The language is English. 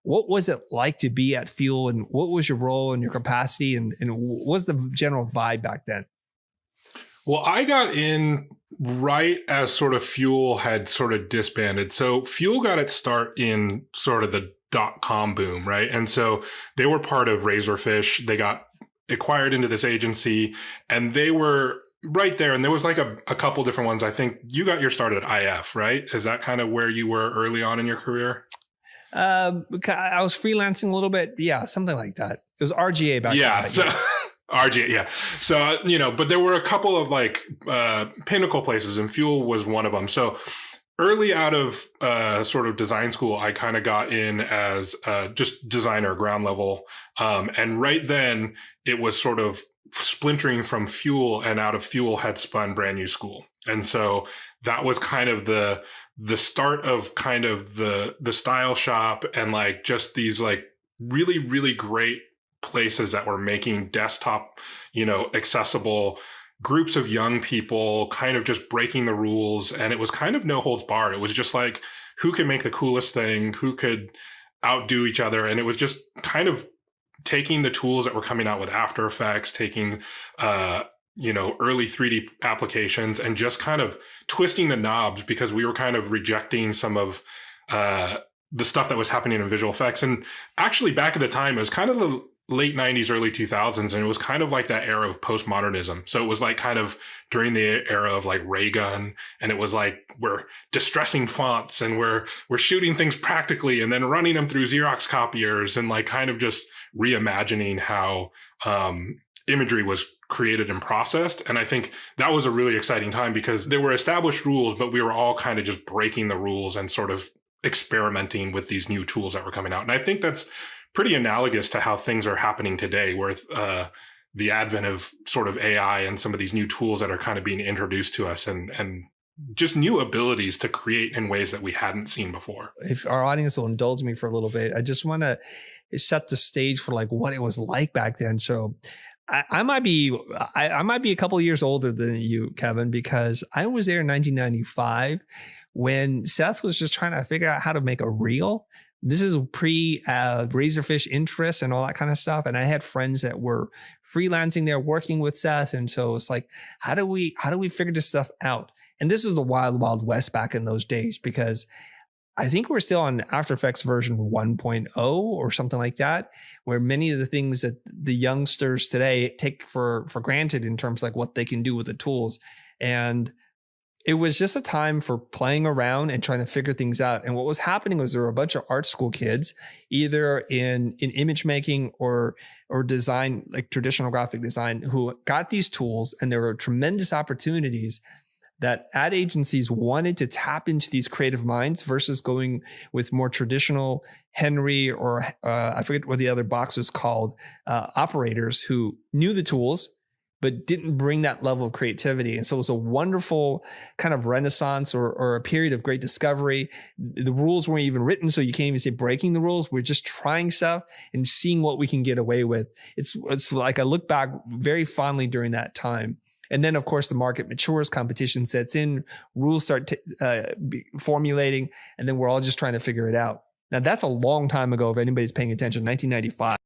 What was it like to be at Fuel, and what was your role and your capacity, and what was the general vibe back then? Well, I got in right as sort of Fuel had sort of disbanded. So Fuel got its start in sort of the .com boom, right? And so they were part of Razorfish. They got acquired into this agency, and they were right there. And there was like a couple different ones. I think you got your start at IF, right? Is that kind of where you were early on in your career? I was freelancing a little bit. Yeah, something like that. It was RGA back then. Yeah. So RGA, yeah. So, but there were a couple of like pinnacle places, and Fuel was one of them. So early out of sort of design school, I kind of got in as just designer, ground level. And right then it was sort of splintering from Fuel, and out of Fuel had spun Brand New School. And so that was kind of the start of kind of the style shop, and like just these like really, really great places that were making desktop, accessible groups of young people, kind of just breaking the rules. And it was kind of no holds barred. It was just like, who could make the coolest thing? Who could outdo each other? And it was just kind of taking the tools that were coming out with After Effects, taking, early 3D applications, and just kind of twisting the knobs, because we were kind of rejecting some of the stuff that was happening in visual effects. And actually back at the time, it was kind of the late 90s, early 2000s. And it was kind of like that era of postmodernism. So it was like kind of during the era of like ray gun. And it was like, we're distressing fonts, and we're shooting things practically and then running them through Xerox copiers, and like kind of just reimagining how imagery was created and processed. And I think that was a really exciting time, because there were established rules, but we were all kind of just breaking the rules and sort of experimenting with these new tools that were coming out. And I think that's pretty analogous to how things are happening today, where the advent of sort of AI and some of these new tools that are kind of being introduced to us, and just new abilities to create in ways that we hadn't seen before. If our audience will indulge me for a little bit, I just want to set the stage for like what it was like back then. So I might be a couple of years older than you, Kevin, because I was there in 1995 when Seth was just trying to figure out how to make a reel. This is pre Razorfish interest and all that kind of stuff. And I had friends that were freelancing there, working with Seth. And so it's like, how do we figure this stuff out? And this is the wild, wild west back in those days, because I think we're still on After Effects version 1.0 or something like that, where many of the things that the youngsters today take for granted in terms of like what they can do with the tools. And it was just a time for playing around and trying to figure things out. And what was happening was there were a bunch of art school kids, either in image making or design, like traditional graphic design, who got these tools, and there were tremendous opportunities that ad agencies wanted to tap into these creative minds versus going with more traditional Henry or I forget what the other box was called, operators who knew the tools, but didn't bring that level of creativity. And so it was a wonderful kind of renaissance or a period of great discovery. The rules weren't even written, so you can't even say breaking the rules. We're just trying stuff and seeing what we can get away with. It's like I look back very fondly during that time. And then, of course, the market matures, competition sets in, rules start formulating, and then we're all just trying to figure it out. Now, that's a long time ago, if anybody's paying attention, 1995.